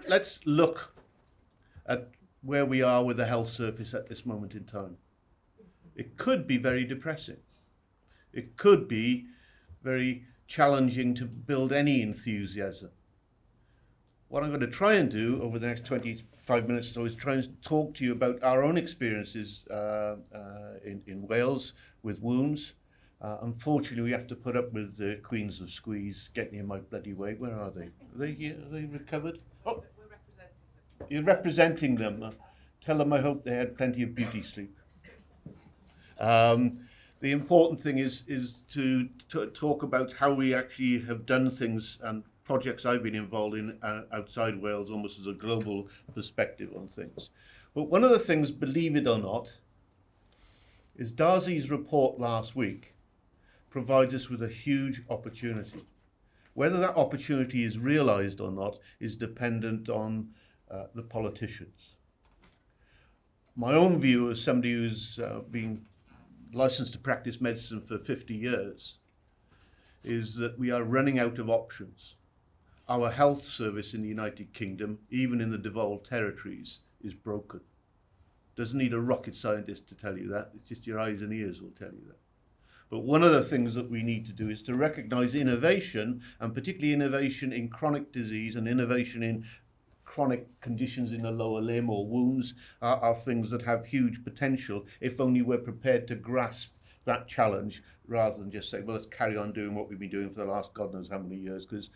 let's look at where we are with the health service at this moment in time. It could be very depressing. It could be very challenging to build any enthusiasm. What I'm going to try and do over the next 25 minutes or so is try and talk to you about our own experiences in Wales with wounds. Unfortunately, we have to put up with the Queens of Squeeze getting in my bloody way. Where are they? Are they here? Are they recovered? Oh, we're representing them. You're representing them. Tell them I hope they had plenty of beauty sleep. The important thing is to talk about how we actually have done things and projects I've been involved in outside Wales, almost as a global perspective on things. But one of the things, believe it or not, is Darcy's report last week provides us with a huge opportunity. Whether that opportunity is realised or not is dependent on the politicians. My own view as somebody who's been licensed to practice medicine for 50 years is that we are running out of options. Our health service in the United Kingdom, even in the devolved territories, is broken. Doesn't need a rocket scientist to tell you that. It's just your eyes and ears will tell you that. But one of the things that we need to do is to recognise innovation, and particularly innovation in chronic disease and innovation in chronic conditions in the lower limb or wounds are things that have huge potential if only we're prepared to grasp that challenge rather than just say, well, let's carry on doing what we've been doing for the last God knows how many years, because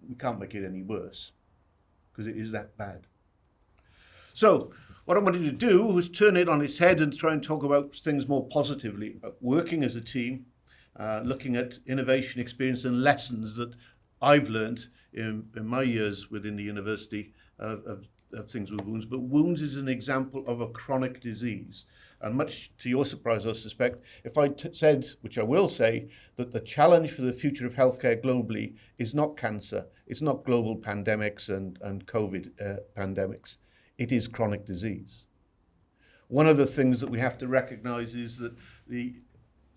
we can't make it any worse, because it is that bad. So what I wanted to do was turn it on its head and try and talk about things more positively, about working as a team, looking at innovation experience and lessons that I've learned in my years within the university of things with wounds. But wounds is an example of a chronic disease. And much to your surprise, I suspect, if I said, which I will say, that the challenge for the future of healthcare globally is not cancer, it's not global pandemics and COVID pandemics, it is chronic disease. One of the things that we have to recognize is that the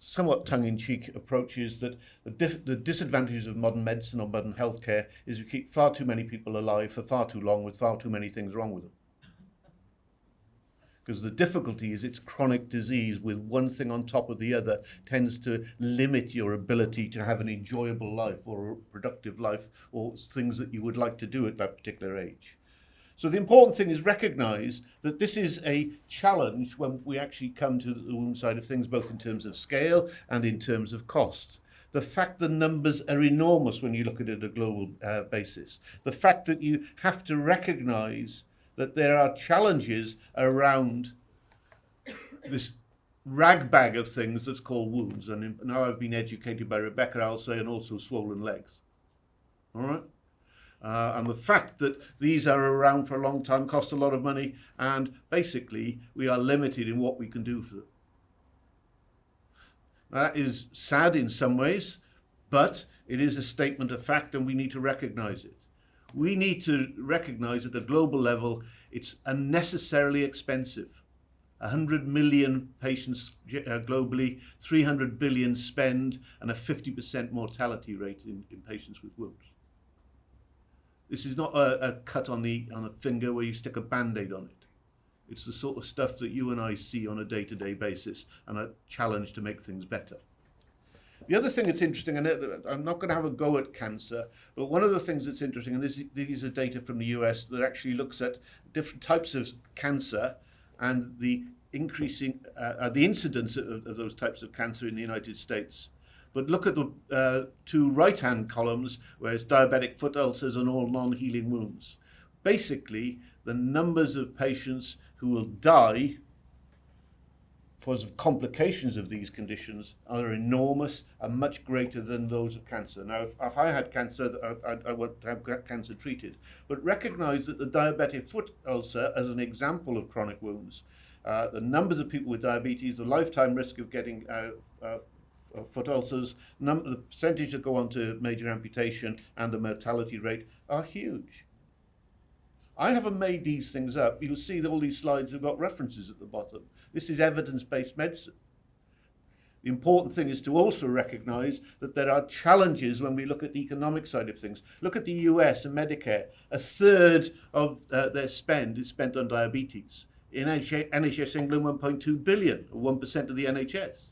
somewhat tongue-in-cheek approach is that the disadvantages of modern medicine or modern healthcare is we keep far too many people alive for far too long with far too many things wrong with them. Because the difficulty is it's chronic disease with one thing on top of the other tends to limit your ability to have an enjoyable life or a productive life or things that you would like to do at that particular age. So the important thing is recognise that this is a challenge when we actually come to the wound side of things, both in terms of scale and in terms of cost. The fact the numbers are enormous when you look at it at a global basis. The fact that you have to recognise that there are challenges around this ragbag of things that's called wounds. And now I've been educated by Rebecca, I'll say, and also swollen legs. All right? And the fact that these are around for a long time, cost a lot of money, and basically we are limited in what we can do for them. That is sad in some ways, but it is a statement of fact and we need to recognize it. We need to recognize at a global level it's unnecessarily expensive. 100 million patients globally, 300 billion spend, and a 50% mortality rate in patients with wounds. This is not a cut on a finger where you stick a Band-Aid on it. It's the sort of stuff that you and I see on a day-to-day basis and a challenge to make things better. The other thing that's interesting, and I'm not going to have a go at cancer, but one of the things that's interesting, and these are data from the US that actually looks at different types of cancer and the increasing, the incidence of those types of cancer in the United States. But look at the two right-hand columns, where it's diabetic foot ulcers and all non-healing wounds. Basically, the numbers of patients who will die because of complications of these conditions are enormous and much greater than those of cancer. Now, if I had cancer, I would have cancer treated. But recognize that the diabetic foot ulcer, as an example of chronic wounds, the numbers of people with diabetes, the lifetime risk of getting foot ulcers, the percentage that go on to major amputation, and the mortality rate are huge. I haven't made these things up. You'll see that all these slides have got references at the bottom. This is evidence-based medicine. The important thing is to also recognize that there are challenges when we look at the economic side of things. Look at the US and Medicare. A third of their spend is spent on diabetes. In NHS England, 1.2 billion, or 1% of the NHS.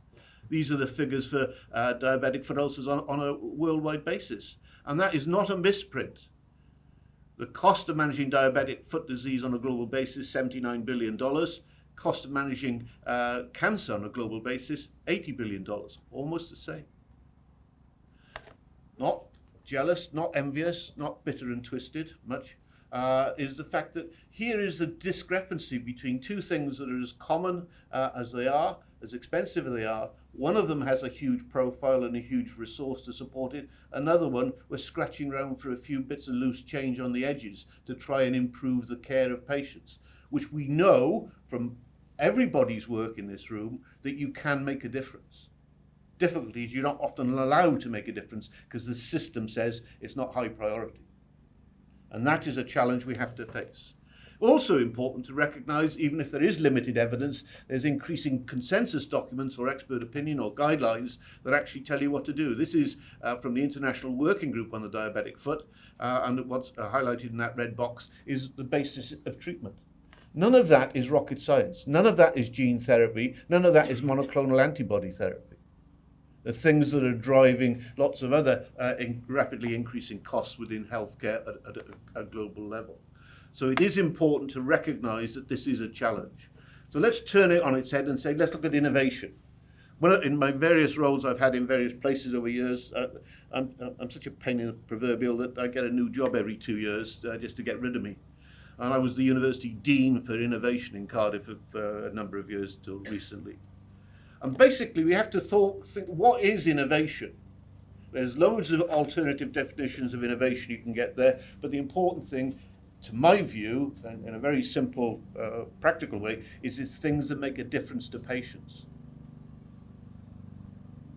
These are the figures for diabetic foot ulcers on a worldwide basis. And that is not a misprint. The cost of managing diabetic foot disease on a global basis, $79 billion. Cost of managing cancer on a global basis, $80 billion. Almost the same. Not jealous, not envious, not bitter and twisted much, is the fact that here is a discrepancy between two things that are as common as they are, as expensive as they are. One of them has a huge profile and a huge resource to support it. Another one, we're scratching around for a few bits of loose change on the edges to try and improve the care of patients, which we know from everybody's work in this room that you can make a difference. Difficulty is you're not often allowed to make a difference because the system says it's not high priority. And that is a challenge we have to face. Also important to recognize, even if there is limited evidence, there's increasing consensus documents or expert opinion or guidelines that actually tell you what to do. This is from the International Working Group on the Diabetic Foot, and what's highlighted in that red box is the basis of treatment. None of that is rocket science. None of that is gene therapy. None of that is monoclonal antibody therapy. The things that are driving lots of other rapidly increasing costs within healthcare at a global level. So it is important to recognize that this is a challenge. So let's turn it on its head and say, let's look at innovation. Well, in my various roles I've had in various places over years, I'm such a pain in the proverbial that I get a new job every 2 years just to get rid of me. And I was the University Dean for Innovation in Cardiff for a number of years till recently. And basically we have to think, what is innovation? There's loads of alternative definitions of innovation you can get there, but the important thing, to my view, and in a very simple, practical way, is it's things that make a difference to patients.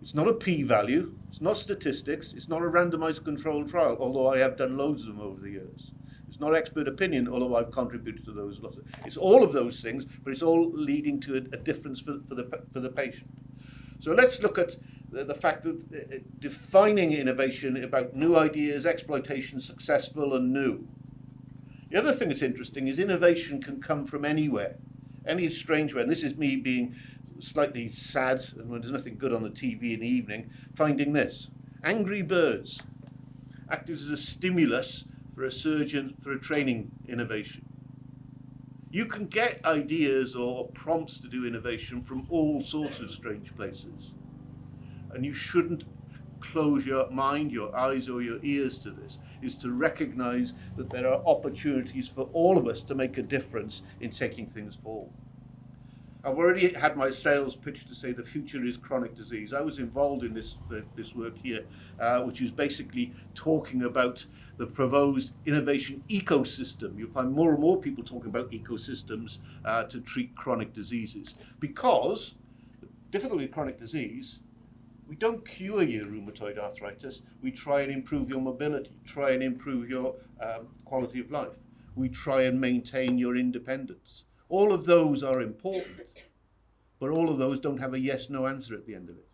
It's not a p-value, it's not statistics, it's not a randomized controlled trial, although I have done loads of them over the years. It's not expert opinion, although I've contributed to those lots. It's all of those things, but it's all leading to a difference for the patient. So let's look at the fact that defining innovation about new ideas, exploitation, successful and new. The other thing that's interesting is innovation can come from anywhere, any strange way. And this is me being slightly sad, and when there's nothing good on the TV in the evening, finding this. Angry birds acted as a stimulus for a surgeon for a training innovation. You can get ideas or prompts to do innovation from all sorts of strange places. And you shouldn't close your mind, your eyes or your ears to this, is to recognize that there are opportunities for all of us to make a difference in taking things forward. I've already had my sales pitch to say the future is chronic disease. I was involved in this work here, which is basically talking about the proposed innovation ecosystem. You'll find more and more people talking about ecosystems to treat chronic diseases. Because the difficulty with chronic disease, we don't cure your rheumatoid arthritis. We try and improve your mobility, try and improve your quality of life. We try and maintain your independence. All of those are important, but all of those don't have a yes/no answer at the end of it.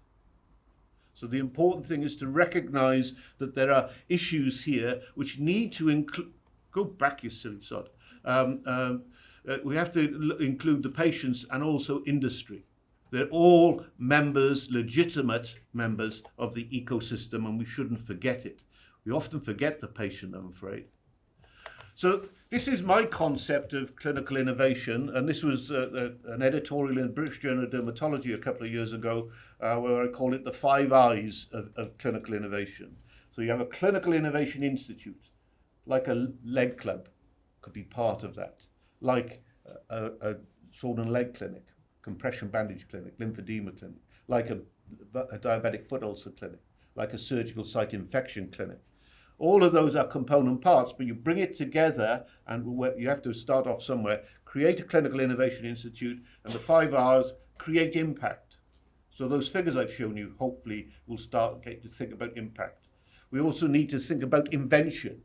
So the important thing is to recognize that there are issues here which need to include, go back you silly sod, we have to include the patients and also industry. They're all members, legitimate members of the ecosystem, and we shouldn't forget it. We often forget the patient, I'm afraid. So this is my concept of clinical innovation, and this was an editorial in the British Journal of Dermatology a couple of years ago, where I call it the 5 I's of clinical innovation. So you have a clinical innovation institute, like a leg club, could be part of that, like a sword and leg clinic, compression bandage clinic, lymphedema clinic, like a diabetic foot ulcer clinic, like a surgical site infection clinic. All of those are component parts, but you bring it together, and you have to start off somewhere, create a clinical innovation institute, and the 5 R's, create impact. So those figures I've shown you, hopefully, will start getting to think about impact. We also need to think about invention,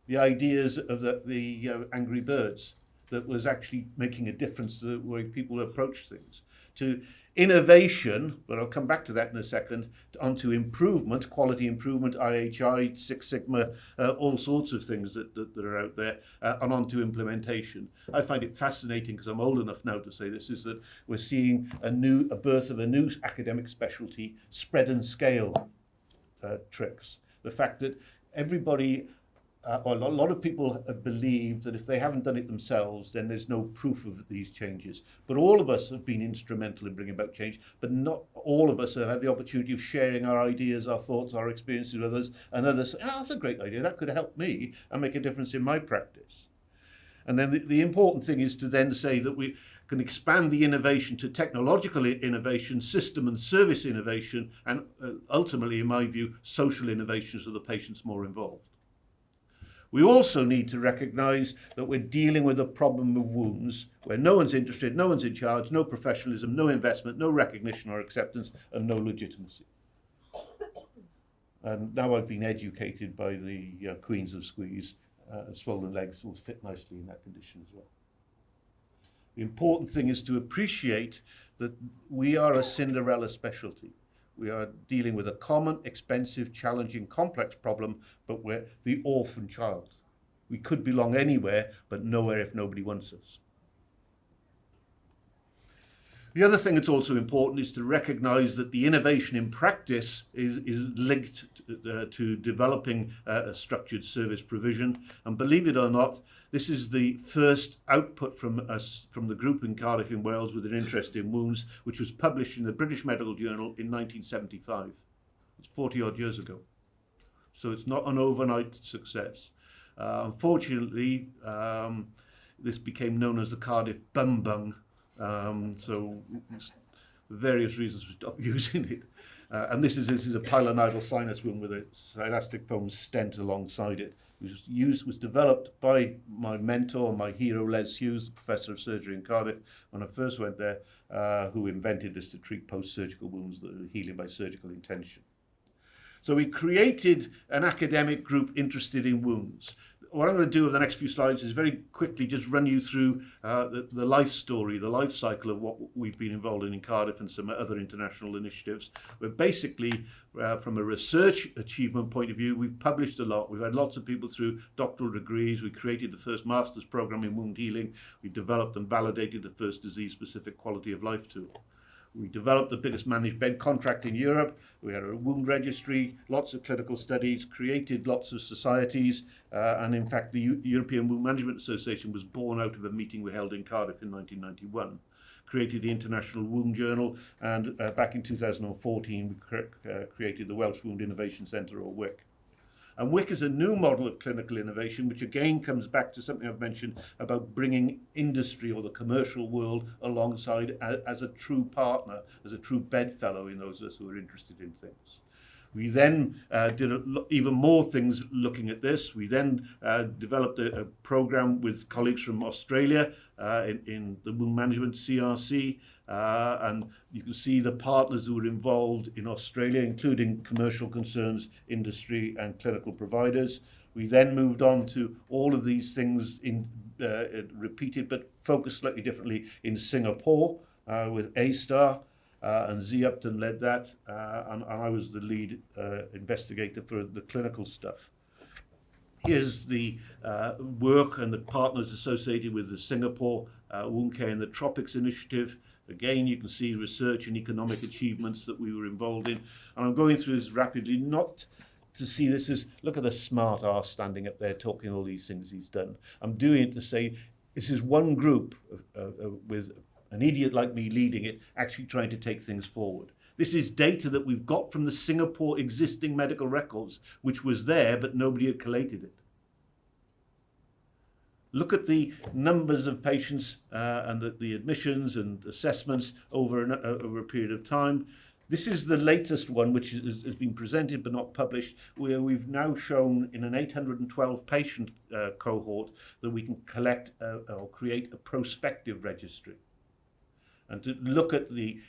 the ideas of the angry birds that was actually making a difference to the way people approach things. to innovation, but I'll come back to that in a second, onto improvement, quality improvement, IHI, Six Sigma, all sorts of things that are out there, and onto implementation. I find it fascinating, because I'm old enough now to say this, is that we're seeing a birth of a new academic specialty, spread and scale tricks. The fact that everybody, or a lot of people believe that if they haven't done it themselves, then there's no proof of these changes. But all of us have been instrumental in bringing about change, but not all of us have had the opportunity of sharing our ideas, our thoughts, our experiences with others, and others say, oh, that's a great idea, that could help me and make a difference in my practice. And then the important thing is to then say that we can expand the innovation to technological innovation, system and service innovation, and ultimately, in my view, social innovation so the patient's more involved. We also need to recognise that we're dealing with a problem of wounds where no one's interested, no one's in charge, no professionalism, no investment, no recognition or acceptance, and no legitimacy. And now I've been educated by the Queens of Squeeze, swollen legs will fit nicely in that condition as well. The important thing is to appreciate that we are a Cinderella specialty. We are dealing with a common, expensive, challenging, complex problem, but we're the orphan child. We could belong anywhere, but nowhere if nobody wants us. The other thing that's also important is to recognize that the innovation in practice is linked to developing a structured service provision. And believe it or not, this is the first output from us, from the group in Cardiff in Wales with an interest in wounds, which was published in the British Medical Journal in 1975. It's 40 odd years ago. So it's not an overnight success. Unfortunately, this became known as the Cardiff Bum Bung. So for various reasons we stopped using it. And this is a pilonidal sinus wound with a elastic foam stent alongside it. It was developed by my mentor, my hero, Les Hughes, the professor of surgery in Cardiff, when I first went there, who invented this to treat post-surgical wounds that are healing by surgical intention. So we created an academic group interested in wounds. What I'm going to do over the next few slides is very quickly just run you through the life story, the life cycle of what we've been involved in Cardiff and some other international initiatives. Where basically, from a research achievement point of view, we've published a lot. We've had lots of people through doctoral degrees. We created the first master's program in wound healing. We developed and validated the first disease-specific quality of life tool. We developed the biggest managed bed contract in Europe. We had a wound registry, lots of clinical studies, created lots of societies, and in fact the European Wound Management Association was born out of a meeting we held in Cardiff in 1991. Created the International Wound Journal, and back in 2014 we created the Welsh Wound Innovation Centre, or WIC. And WIC is a new model of clinical innovation, which again comes back to something I've mentioned about bringing industry or the commercial world alongside as a true partner, as a true bedfellow in those of us who are interested in things. We then did even more things looking at this. We then developed a program with colleagues from Australia in the wound management CRC, and you can see the partners who were involved in Australia, including commercial concerns, industry and clinical providers. We then moved on to all of these things repeated but focused slightly differently in Singapore with A-Star. And Z Upton led that, and I was the lead investigator for the clinical stuff. Here's the work and the partners associated with the Singapore Wound Care in the Tropics initiative. Again, you can see research and economic achievements that we were involved in. And I'm going through this rapidly, not to see this as, look at the smart arse standing up there talking all these things he's done. I'm doing it to say, this is one group with an idiot like me leading it, actually trying to take things forward. This is data that we've got from the Singapore existing medical records, which was there, but nobody had collated it. Look at the numbers of patients and the admissions and assessments over a period of time. This is the latest one, which has been presented but not published, where we've now shown in an 812 patient cohort that we can collect or create a prospective registry. and to look at the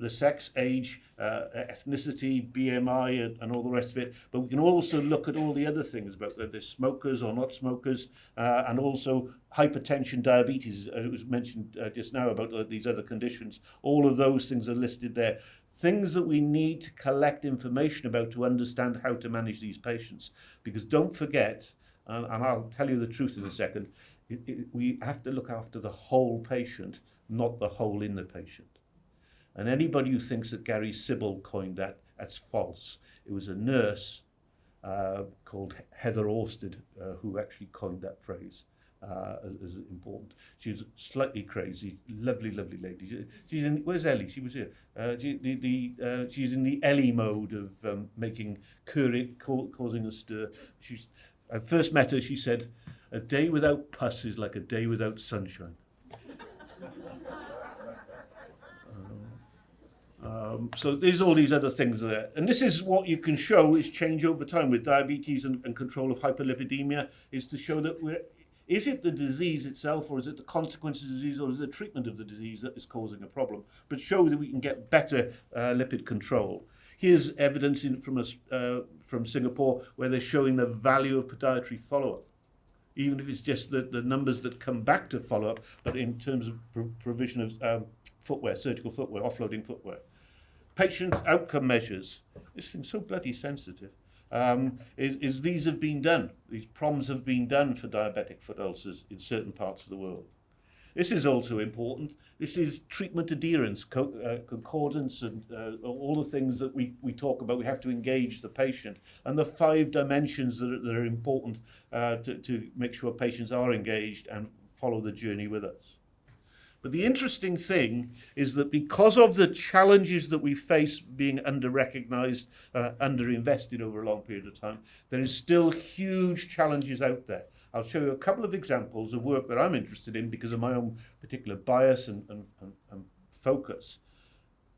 sex, age, ethnicity, BMI, and all the rest of it. But we can also look at all the other things about whether they're smokers or not smokers, and also hypertension, diabetes. It was mentioned just now about these other conditions. All of those things are listed there. Things that we need to collect information about to understand how to manage these patients. Because don't forget, and I'll tell you the truth in a second, we have to look after the whole patient, not the hole in the patient. And anybody who thinks that Gary Sibbald coined that, that's false. It was a nurse called Heather Orsted who actually coined that phrase as important. She was slightly crazy, lovely, lovely lady. She's in, where's Ellie? She was here. She's in the Ellie mode of causing a stir. I first met her, she said, "A day without pus is like a day without sunshine." So there's all these other things there. And this is what you can show is change over time with diabetes and control of hyperlipidemia, is to show that is it the disease itself, or is it the consequences of the disease, or is it the treatment of the disease that is causing a problem? But show that we can get better lipid control. Here's evidence from Singapore where they're showing the value of podiatry follow-up, even if it's just the numbers that come back to follow-up, but in terms of provision of footwear, surgical footwear, offloading footwear. Patient outcome measures. This thing's so bloody sensitive. Is these have been done. These PROMs have been done for diabetic foot ulcers in certain parts of the world. This is also important. This is treatment adherence, concordance, and all the things that we talk about. We have to engage the patient. And the 5 dimensions that are important to make sure patients are engaged and follow the journey with us. But the interesting thing is that because of the challenges that we face being under-recognized, under-invested over a long period of time, there is still huge challenges out there. I'll show you a couple of examples of work that I'm interested in because of my own particular bias and focus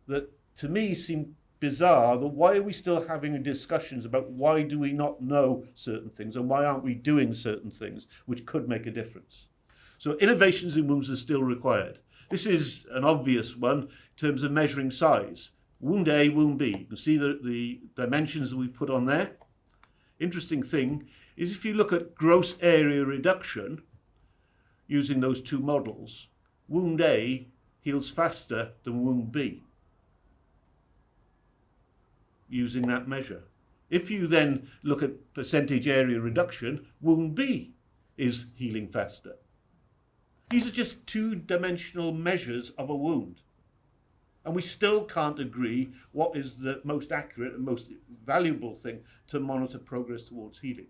that to me seem bizarre. That why are we still having discussions about why do we not know certain things and why aren't we doing certain things which could make a difference? So innovations in wounds are still required. This is an obvious one in terms of measuring size. Wound A, wound B. You can see the dimensions that we've put on there. Interesting thing is if you look at gross area reduction using those 2 models, wound A heals faster than wound B using that measure. If you then look at percentage area reduction, wound B is healing faster. These are just 2-dimensional measures of a wound. And we still can't agree what is the most accurate and most valuable thing to monitor progress towards healing.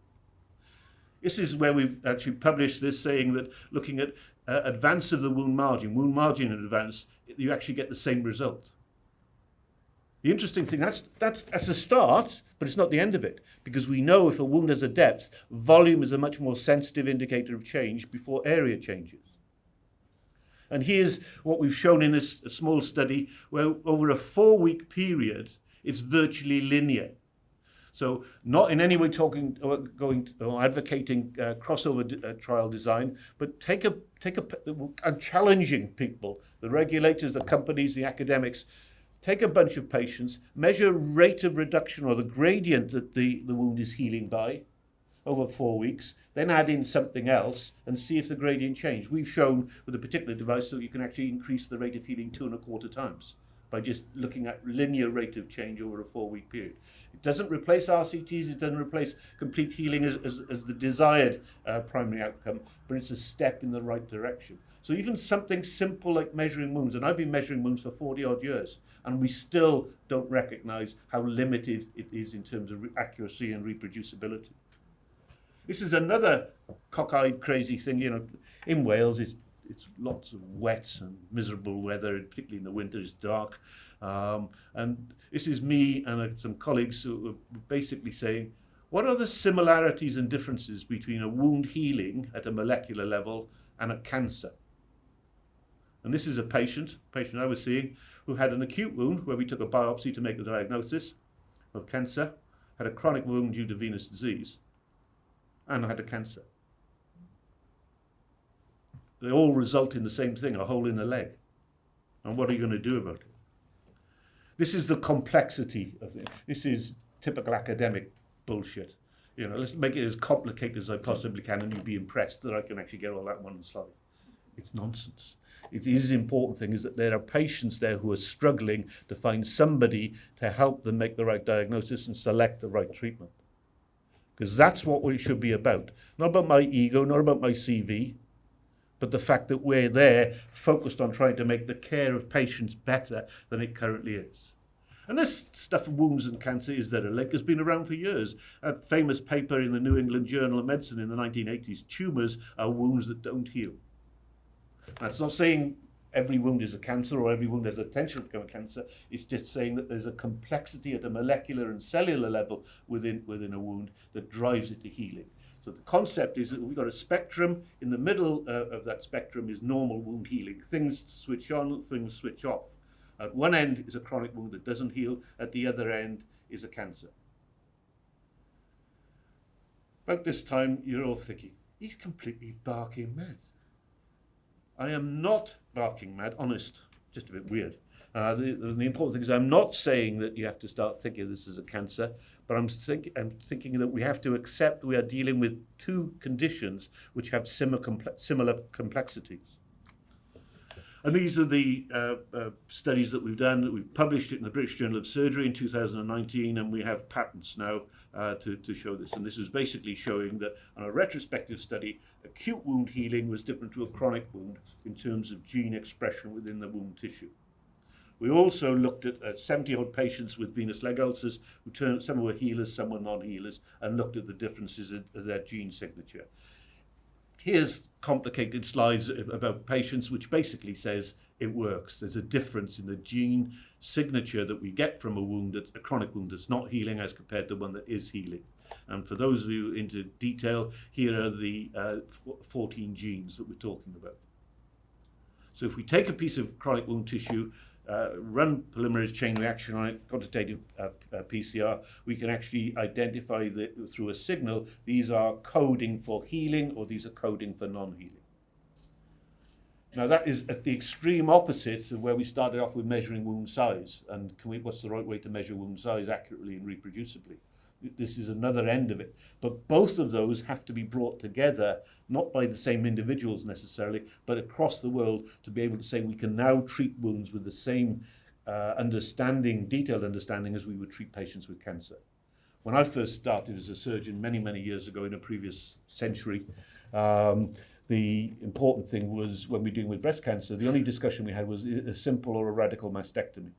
This is where we've actually published this saying that looking at advance of the wound margin in advance, you actually get the same result. The interesting thing, that's a start, but it's not the end of it, because we know if a wound has a depth, volume is a much more sensitive indicator of change before area changes. And here's what we've shown in this small study where over a 4-week period, it's virtually linear. So not in any way advocating crossover trial design, but challenging people, the regulators, the companies, the academics, take a bunch of patients, measure rate of reduction or the gradient that the wound is healing by over 4 weeks, then add in something else and see if the gradient changed. We've shown with a particular device that you can actually increase the rate of healing 2.25 times by just looking at linear rate of change over a 4-week period. It doesn't replace RCTs, it doesn't replace complete healing as the desired primary outcome, but it's a step in the right direction. So even something simple like measuring wounds, and I've been measuring wounds for 40-odd years, and we still don't recognize how limited it is in terms of accuracy and reproducibility. This is another cockeyed, crazy thing. In Wales, it's lots of wet and miserable weather, particularly in the winter. It's dark. And this is me and some colleagues who were basically saying, what are the similarities and differences between a wound healing at a molecular level and a cancer? And this is a patient I was seeing, who had an acute wound where we took a biopsy to make the diagnosis of cancer, had a chronic wound due to venous disease, and had a cancer. They all result in the same thing, a hole in the leg. And what are you going to do about it? This is the complexity of it. This is typical academic bullshit. You know, let's make it as complicated as I possibly can, and you'll be impressed that I can actually get all that one slide. It's nonsense. It is the important thing is that there are patients there who are struggling to find somebody to help them make the right diagnosis and select the right treatment. Because that's what it should be about. Not about my ego, not about my CV, but the fact that we're there focused on trying to make the care of patients better than it currently is. And this stuff of wounds and cancer, is there a link, has been around for years. A famous paper in the New England Journal of Medicine in the 1980s, tumours are wounds that don't heal. That's not saying every wound is a cancer or every wound has the potential to become a cancer. It's just saying that there's a complexity at a molecular and cellular level within a wound that drives it to healing. So the concept is that we've got a spectrum. In the middle of that spectrum is normal wound healing. Things switch on, things switch off. At one end is a chronic wound that doesn't heal. At the other end is a cancer. About this time, you're all thinking, he's completely barking mad. I am not barking mad, honest, just a bit weird. The important thing is I'm not saying that you have to start thinking this is a cancer, but I'm thinking that we have to accept we are dealing with two conditions which have similar complexities. And these are the studies that we've done. We've published it in the British Journal of Surgery in 2019, and we have patents now to show this. And this is basically showing that on a retrospective study, acute wound healing was different to a chronic wound in terms of gene expression within the wound tissue. We also looked at 70-odd patients with venous leg ulcers, some were healers, some were non-healers, and looked at the differences in their gene signature. Here's complicated slides about patients, which basically says it works. There's a difference in the gene signature that we get from a wound, a chronic wound that's not healing as compared to one that is healing. And for those of you into detail, here are the 14 genes that we're talking about. So if we take a piece of chronic wound tissue, run polymerase chain reaction on it, quantitative PCR, we can actually identify through a signal, these are coding for healing or these are coding for non-healing. Now that is at the extreme opposite of where we started off with measuring wound size. And what's the right way to measure wound size accurately and reproducibly? This is another end of it. But both of those have to be brought together, not by the same individuals necessarily, but across the world to be able to say we can now treat wounds with the same detailed understanding as we would treat patients with cancer. When I first started as a surgeon many, many years ago in a previous century, the important thing was when we were dealing with breast cancer, the only discussion we had was a simple or a radical mastectomy.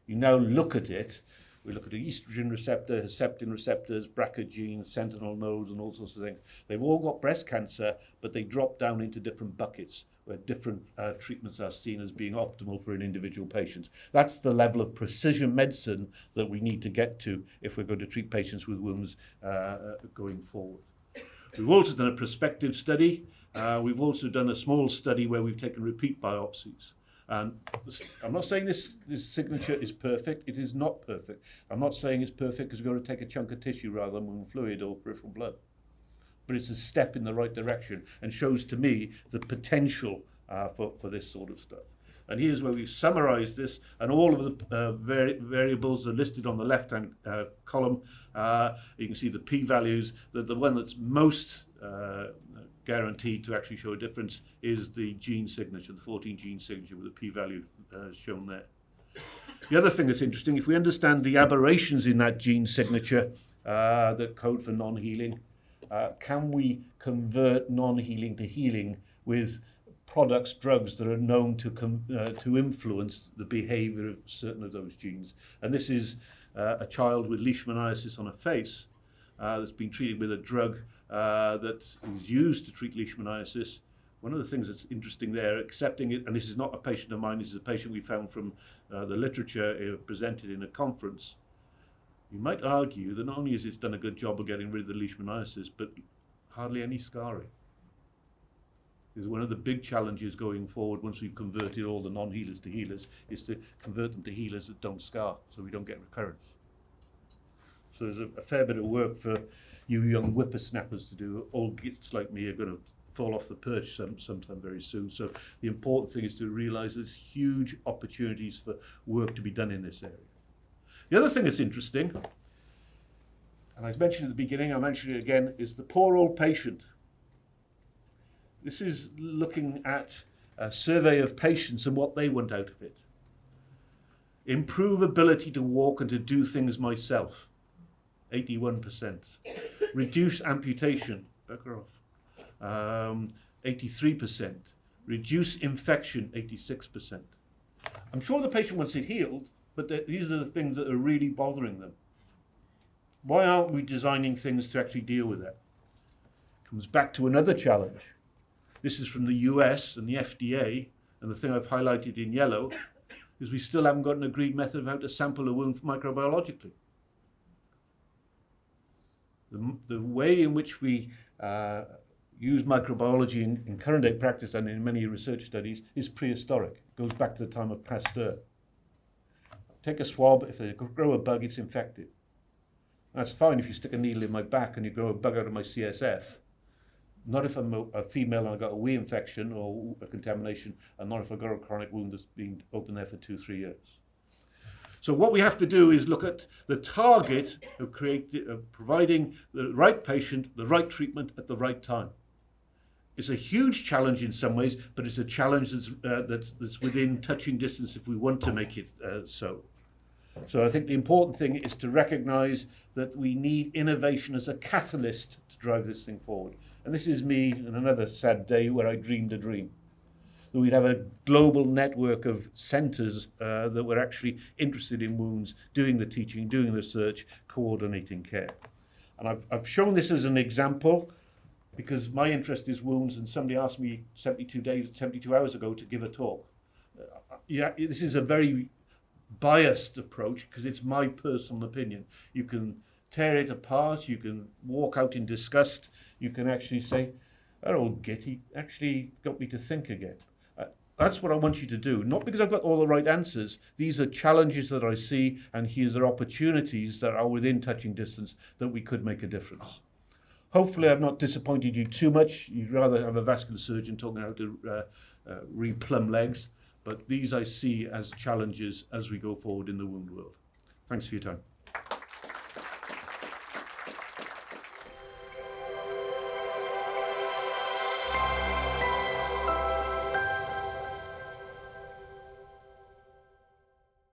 You now look at it, we look at an estrogen receptor, herceptin receptors, BRCA genes, sentinel nodes, and all sorts of things. They've all got breast cancer, but they drop down into different buckets where different treatments are seen as being optimal for an individual patient. That's the level of precision medicine that we need to get to if we're going to treat patients with wounds going forward. We've also done a prospective study. We've also done a small study where we've taken repeat biopsies. And I'm not saying this signature is perfect. It is not perfect. I'm not saying it's perfect because we've got to take a chunk of tissue rather than wound fluid or peripheral blood. But it's a step in the right direction and shows to me the potential for this sort of stuff. And here's where we've summarized this, and all of the variables are listed on the left-hand column. You can see the p-values. The one that's most guaranteed to actually show a difference is the gene signature, the 14 gene signature with the p-value shown there. The other thing that's interesting, if we understand the aberrations in that gene signature that code for non-healing, can we convert non-healing to healing with products, drugs that are known to influence the behavior of certain of those genes? And this is a child with leishmaniasis on a face that's been treated with a drug that is used to treat leishmaniasis. One of the things that's interesting there, accepting it, and this is not a patient of mine, this is a patient we found from the literature presented in a conference. You might argue that not only has it done a good job of getting rid of the leishmaniasis, but hardly any scarring. Because one of the big challenges going forward, once we've converted all the non-healers to healers, is to convert them to healers that don't scar, so we don't get recurrence. So there's a fair bit of work for you young whippersnappers to do. Old gits like me are going to fall off the perch sometime very soon. So the important thing is to realize there's huge opportunities for work to be done in this area. The other thing that's interesting, and I mentioned at the beginning, I mentioned it again, is the poor old patient. This is looking at a survey of patients and what they want out of it. Improve ability to walk and to do things myself, 81%. Reduce amputation, back off, 83%. Reduce infection, 86%. I'm sure the patient wants it healed, but these are the things that are really bothering them. Why aren't we designing things to actually deal with that? Comes back to another challenge. This is from the US and the FDA, and the thing I've highlighted in yellow is we still haven't got an agreed method of how to sample a wound microbiologically. The way in which we use microbiology in current day practice and in many research studies is prehistoric. It goes back to the time of Pasteur. Take a swab, if they grow a bug, it's infected. That's fine if you stick a needle in my back and you grow a bug out of my CSF. Not if I'm a female and I've got a wee infection or a contamination, and not if I've got a chronic wound that's been open there for 2-3 years. So what we have to do is look at the target of providing the right patient, the right treatment at the right time. It's a huge challenge in some ways, but it's a challenge that's within touching distance if we want to make it so. So I think the important thing is to recognize that we need innovation as a catalyst to drive this thing forward. And this is me on another sad day where I dreamed a dream. That we'd have a global network of centres that were actually interested in wounds, doing the teaching, doing the research, coordinating care. And I've shown this as an example because my interest is wounds, and somebody asked me 72 hours ago to give a talk. This is a very biased approach because it's my personal opinion. You can tear it apart, you can walk out in disgust, you can actually say, that old git, actually got me to think again. That's what I want you to do, not because I've got all the right answers. These are challenges that I see, and here's are opportunities that are within touching distance that we could make a difference. Hopefully I've not disappointed you too much. You'd rather have a vascular surgeon talking how to replumb legs, but these I see as challenges as we go forward in the wound world. Thanks for your time.